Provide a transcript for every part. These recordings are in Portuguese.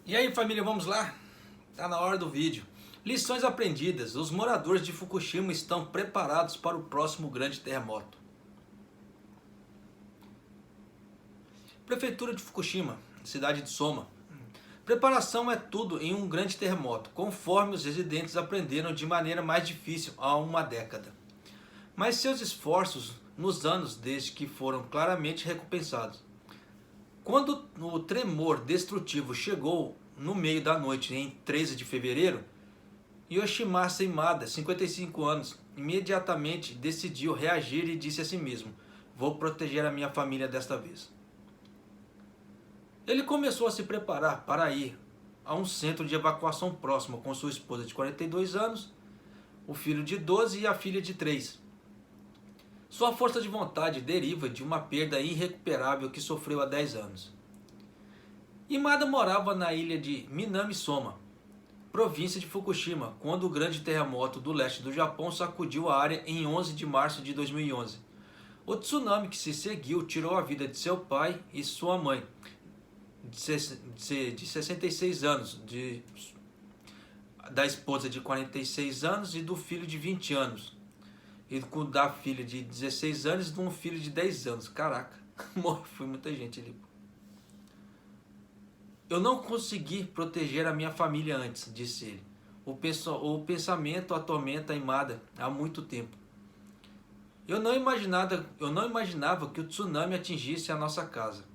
E aí, família, vamos lá? Tá na hora do vídeo. Lições aprendidas. Os moradores de Fukushima estão preparados para o próximo grande terremoto. Prefeitura de Fukushima, cidade de Soma. Preparação é tudo em um grande terremoto, conforme os residentes aprenderam de maneira mais difícil há uma década. Mas seus esforços nos anos desde que foram claramente recompensados. Quando o tremor destrutivo chegou no meio da noite, em 13 de fevereiro, Yoshimasa Imada, 55 anos, imediatamente decidiu reagir e disse a si mesmo: "Vou proteger a minha família desta vez." Ele começou a se preparar para ir a um centro de evacuação próximo com sua esposa de 42 anos, o filho de 12 e a filha de 3. Sua força de vontade deriva de uma perda irrecuperável que sofreu há 10 anos. Imada morava na ilha de Minami-Soma, província de Fukushima, quando o grande terremoto do leste do Japão sacudiu a área em 11 de março de 2011. O tsunami que se seguiu tirou a vida de seu pai e sua mãe, de 66 anos, da esposa de 46 anos e do filho de 20 anos. E da filha de 16 anos e de um filho de 10 anos. Caraca, foi muita gente ali. "Eu não consegui proteger a minha família antes", disse ele. O pensamento atormenta Imada há muito tempo. Eu não imaginava que o tsunami atingisse a nossa casa.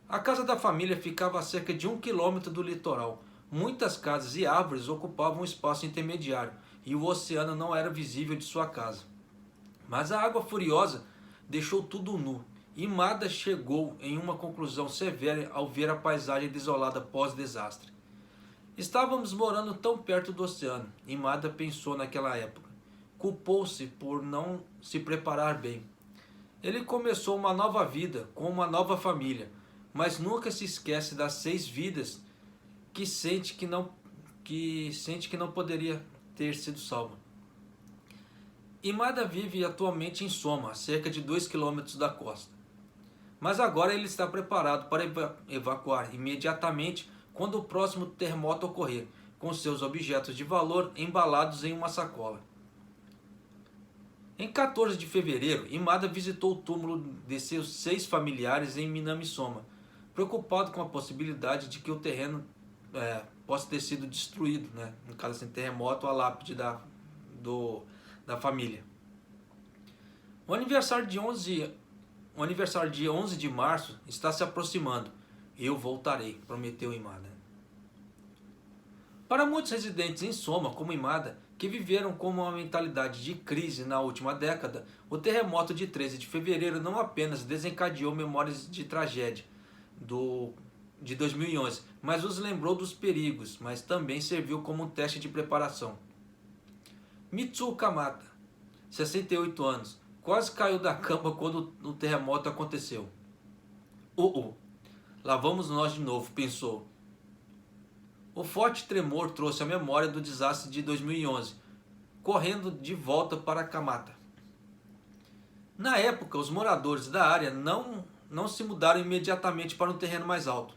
A casa da família ficava a cerca de 1 quilômetro do litoral. Muitas casas e árvores ocupavam um espaço intermediário e o oceano não era visível de sua casa. Mas a água furiosa deixou tudo nu. Imada chegou em uma conclusão severa ao ver a paisagem desolada pós-desastre. Estávamos morando tão perto do oceano, Imada pensou naquela época. Culpou-se por não se preparar bem. Ele começou uma nova vida com uma nova família, mas nunca se esquece das 6 vidas que sente que não poderia ter sido salva. Imada vive atualmente em Soma, a cerca de 2 quilômetros da costa. Mas agora ele está preparado para evacuar imediatamente quando o próximo terremoto ocorrer, com seus objetos de valor embalados em uma sacola. Em 14 de fevereiro, Imada visitou o túmulo de seus 6 familiares em Minami-Soma, preocupado com a possibilidade de que o terreno possa ter sido destruído, no caso assim, terremoto, a lápide da família. O aniversário de 11 de março está se aproximando. Eu voltarei, prometeu Imada. Para muitos residentes em Soma, como Imada, que viveram com uma mentalidade de crise na última década, o terremoto de 13 de fevereiro não apenas desencadeou memórias de tragédia de 2011, mas os lembrou dos perigos, mas também serviu como um teste de preparação. Mitsuo Kamata, 68 anos, quase caiu da cama quando o terremoto aconteceu. Lá vamos nós de novo, pensou. O forte tremor trouxe a memória do desastre de 2011, correndo de volta para Kamata. Na época, os moradores da área não se mudaram imediatamente para um terreno mais alto,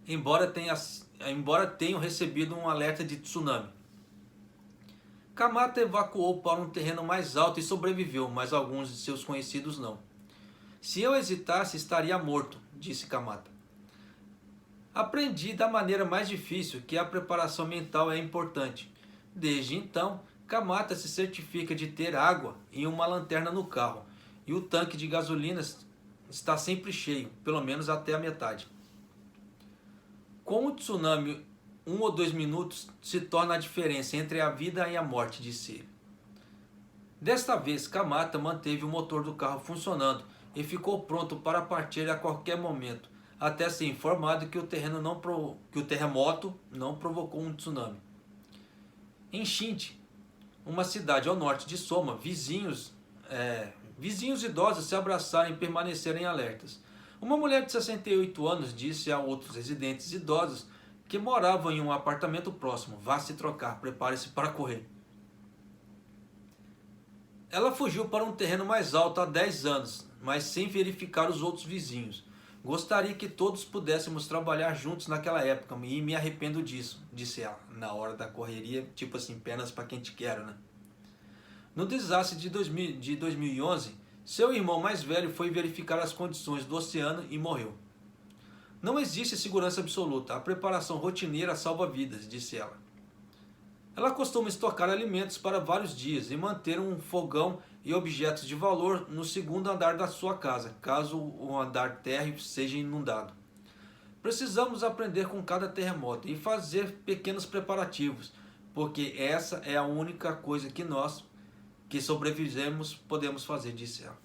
embora tenham recebido um alerta de tsunami. Kamata evacuou para um terreno mais alto e sobreviveu, mas alguns de seus conhecidos não. "Se eu hesitasse, estaria morto", disse Kamata. Aprendi da maneira mais difícil que a preparação mental é importante. Desde então, Kamata se certifica de ter água e uma lanterna no carro, e o tanque de gasolina está sempre cheio, pelo menos até a metade. Com o tsunami, 1 ou 2 minutos se torna a diferença entre a vida e a morte, disse ele. Desta vez, Kamata manteve o motor do carro funcionando e ficou pronto para partir a qualquer momento, até ser informado que o terremoto não provocou um tsunami. Em Shinchi, uma cidade ao norte de Soma, vizinhos idosos se abraçaram e permaneceram alertas. Uma mulher de 68 anos disse a outros residentes idosos que moravam em um apartamento próximo: "Vá se trocar, prepare-se para correr." Ela fugiu para um terreno mais alto há 10 anos, mas sem verificar os outros vizinhos. Gostaria que todos pudéssemos trabalhar juntos naquela época e me arrependo disso, disse ela, na hora da correria, tipo assim, pernas para quem te quero, né? No desastre de 2011, seu irmão mais velho foi verificar as condições do oceano e morreu. Não existe segurança absoluta, a preparação rotineira salva vidas, disse ela. Ela costuma estocar alimentos para vários dias e manter um fogão e objetos de valor no segundo andar da sua casa, caso o andar térreo seja inundado. Precisamos aprender com cada terremoto e fazer pequenos preparativos, porque essa é a única coisa que nós, que sobrevivemos, podemos fazer, disse ela.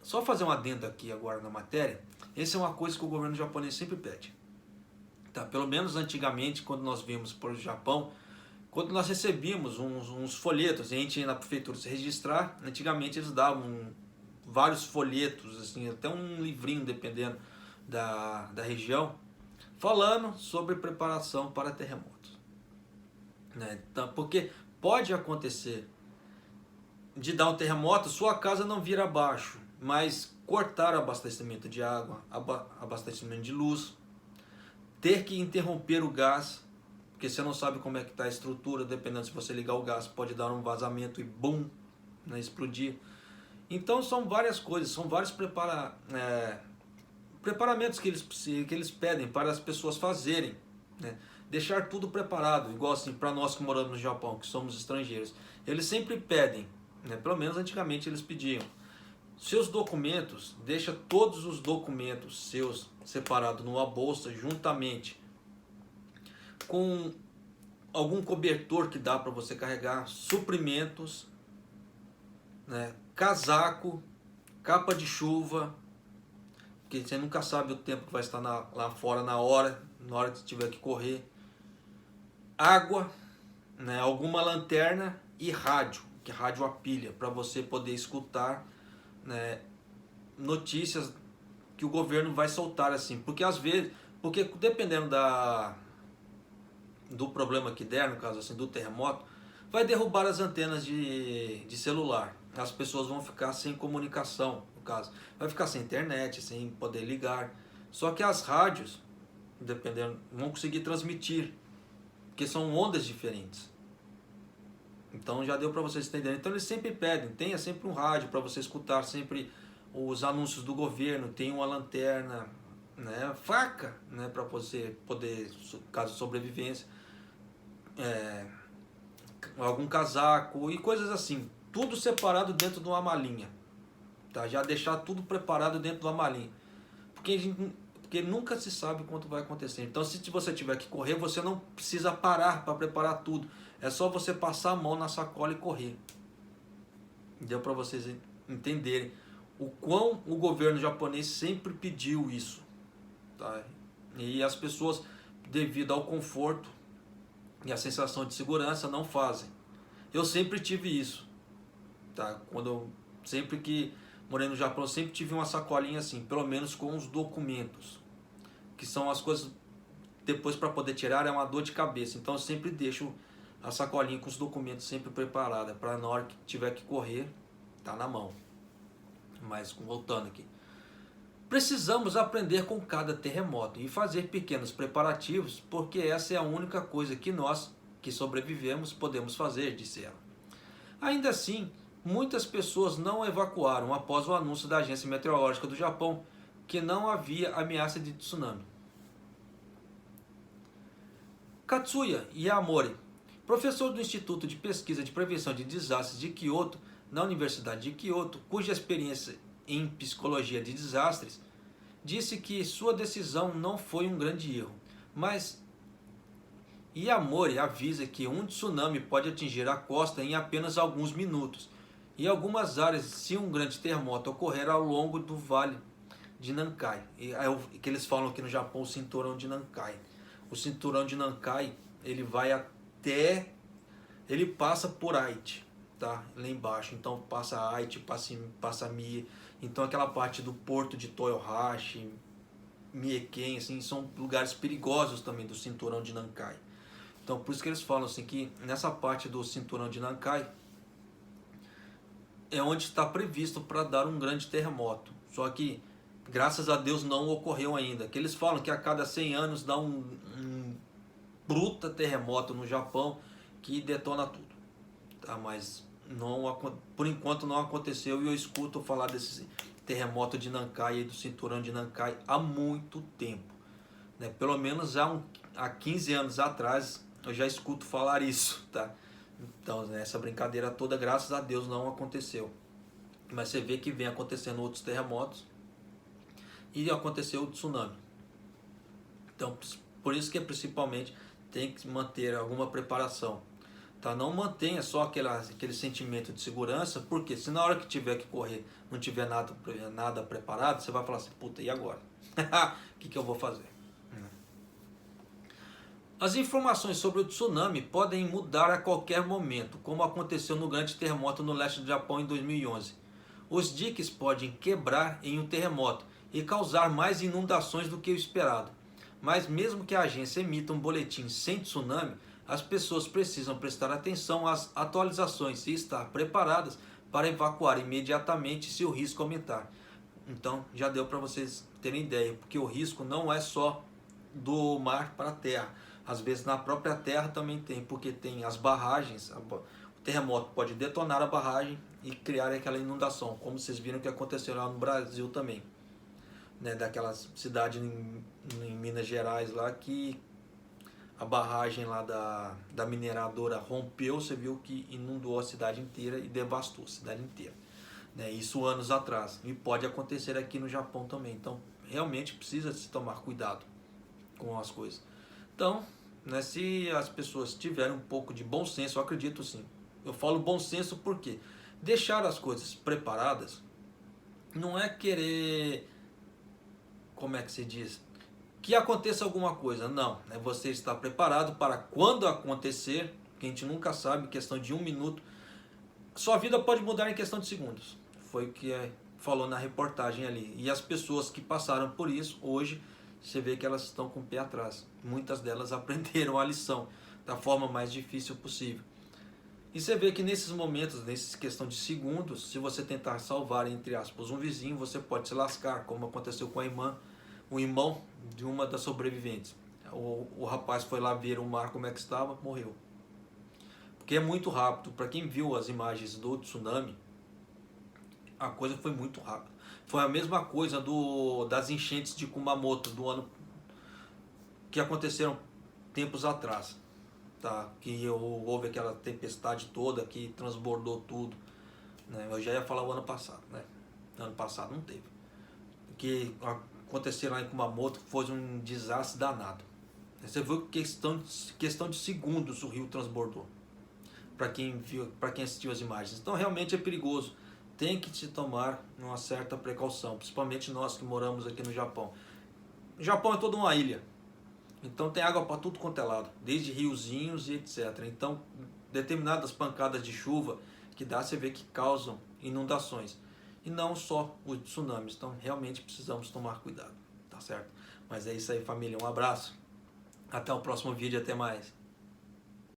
Só fazer um adendo aqui agora na matéria, essa é uma coisa que o governo japonês sempre pede. Tá, pelo menos antigamente, quando nós vimos para o Japão, quando nós recebíamos uns folhetos, a gente ia na prefeitura se registrar, antigamente eles davam vários folhetos, assim, até um livrinho, dependendo da região, falando sobre preparação para terremotos. Né? Então, porque pode acontecer de dar um terremoto, sua casa não vir abaixo, mas cortar o abastecimento de água, abastecimento de luz, ter que interromper o gás, porque você não sabe como é que está a estrutura, dependendo se você ligar o gás, pode dar um vazamento e bum, né, explodir. Então são várias coisas, são vários preparamentos que eles pedem para as pessoas fazerem, né? Deixar tudo preparado, igual assim para nós que moramos no Japão, que somos estrangeiros. Eles sempre pedem, né? Pelo menos antigamente eles pediam. Seus documentos, deixa todos os documentos seus separados numa bolsa juntamente com algum cobertor que dá para você carregar, suprimentos, né? Casaco, capa de chuva, porque você nunca sabe o tempo que vai estar lá fora na hora que tiver que correr. Água, né? Alguma lanterna e rádio, que é rádio a pilha, para você poder escutar, né, notícias que o governo vai soltar assim, porque às vezes, porque dependendo do problema que der, no caso assim, do terremoto, vai derrubar as antenas de celular, as pessoas vão ficar sem comunicação, no caso, vai ficar sem internet, sem poder ligar, só que as rádios, dependendo, vão conseguir transmitir, porque são ondas diferentes. Então já deu para vocês entenderem. Então eles sempre pedem, tenha sempre um rádio para você escutar sempre os anúncios do governo, tem uma lanterna, né, faca, né, para você poder, caso de sobrevivência, algum casaco e coisas assim, tudo separado dentro de uma malinha, tá? Já deixar tudo preparado dentro de uma malinha, porque nunca se sabe quanto vai acontecer. Então se você tiver que correr, você não precisa parar para preparar tudo. É só você passar a mão na sacola e correr. Deu para vocês entenderem o quão o governo japonês sempre pediu isso. Tá? E as pessoas, devido ao conforto e a sensação de segurança, não fazem. Eu sempre tive isso. Tá? Sempre que morei no Japão, eu sempre tive uma sacolinha assim, pelo menos com os documentos. Que são as coisas, depois para poder tirar é uma dor de cabeça. Então eu sempre deixo a sacolinha com os documentos sempre preparada, para na hora que tiver que correr, tá na mão. Mas voltando aqui. Precisamos aprender com cada terremoto e fazer pequenos preparativos, porque essa é a única coisa que nós, que sobrevivemos, podemos fazer, disse ela. Ainda assim, muitas pessoas não evacuaram após o anúncio da Agência Meteorológica do Japão que não havia ameaça de tsunami. Katsuya Yamori, professor do Instituto de Pesquisa de Prevenção de Desastres de Kyoto, na Universidade de Kyoto, cuja experiência em psicologia de desastres, disse que sua decisão não foi um grande erro, mas Yamori avisa que um tsunami pode atingir a costa em apenas alguns minutos, e algumas áreas se um grande terremoto ocorrer ao longo do vale de Nankai, que eles falam aqui no Japão, o cinturão de Nankai. O cinturão de Nankai, ele vai ele passa por Aichi, tá? Lá embaixo, então passa Aichi, passa Mie, então aquela parte do porto de Toyohashi, Mieken, assim, são lugares perigosos também do cinturão de Nankai. Então por isso que eles falam assim, que nessa parte do cinturão de Nankai é onde está previsto para dar um grande terremoto. Só que Graças a Deus não ocorreu ainda. Que eles falam que a cada 100 anos dá um bruta terremoto no Japão que detona tudo. Tá? Mas não, por enquanto não aconteceu, e eu escuto falar desse terremoto de Nankai e do cinturão de Nankai há muito tempo. Né? Pelo menos há 15 anos atrás eu já escuto falar isso. Tá? Então, né, essa brincadeira toda, graças a Deus, não aconteceu. Mas você vê que vem acontecendo outros terremotos e aconteceu o tsunami. Então, por isso que principalmente tem que manter alguma preparação. Tá? Não mantenha só aquele sentimento de segurança, porque se na hora que tiver que correr não tiver nada preparado, você vai falar assim, puta, e agora? O que eu vou fazer? As informações sobre o tsunami podem mudar a qualquer momento, como aconteceu no grande terremoto no leste do Japão em 2011. Os diques podem quebrar em um terremoto e causar mais inundações do que o esperado. Mas mesmo que a agência emita um boletim sem tsunami, as pessoas precisam prestar atenção às atualizações e estar preparadas para evacuar imediatamente se o risco aumentar. Então já deu para vocês terem ideia, porque o risco não é só do mar para a terra. Às vezes na própria terra também tem, porque tem as barragens, o terremoto pode detonar a barragem e criar aquela inundação, como vocês viram que aconteceu lá no Brasil também. Né, daquela cidade em Minas Gerais lá, que a barragem lá da mineradora rompeu, você viu que inundou a cidade inteira e devastou a cidade inteira. Né, isso anos atrás. E pode acontecer aqui no Japão também. Então, realmente precisa se tomar cuidado com as coisas. Então, né, se as pessoas tiverem um pouco de bom senso, eu acredito sim. Eu falo bom senso porque deixar as coisas preparadas não é querer, como é que se diz, que aconteça alguma coisa. Não, é você estar preparado para quando acontecer, que a gente nunca sabe, em questão de 1 minuto, sua vida pode mudar em questão de segundos. Foi o que falou na reportagem ali. E as pessoas que passaram por isso, hoje, você vê que elas estão com o pé atrás. Muitas delas aprenderam a lição da forma mais difícil possível. E você vê que nesses momentos, nessa questão de segundos, se você tentar salvar, entre aspas, um vizinho, você pode se lascar, como aconteceu com o irmão de uma das sobreviventes. O rapaz foi lá ver o mar como é que estava, morreu. Porque é muito rápido. Para quem viu as imagens do tsunami, a coisa foi muito rápida. Foi a mesma coisa das enchentes de Kumamoto do ano que aconteceram tempos atrás. Tá? Que houve aquela tempestade toda que transbordou tudo. Né? Eu já ia falar o ano passado. Né? Ano passado não teve. Porque aconteceu lá em Kumamoto, foi um desastre danado. Você viu que questão de segundos o rio transbordou. Para quem viu, para quem assistiu as imagens. Então realmente é perigoso. Tem que se tomar uma certa precaução, principalmente nós que moramos aqui no Japão. O Japão é toda uma ilha. Então tem água para tudo quanto é lado, desde riozinhos e etc. Então, determinadas pancadas de chuva que dá, você vê que causam inundações. E não só os tsunamis. Então, realmente precisamos tomar cuidado, tá certo? Mas é isso aí, família. Um abraço. Até o próximo vídeo. Até mais.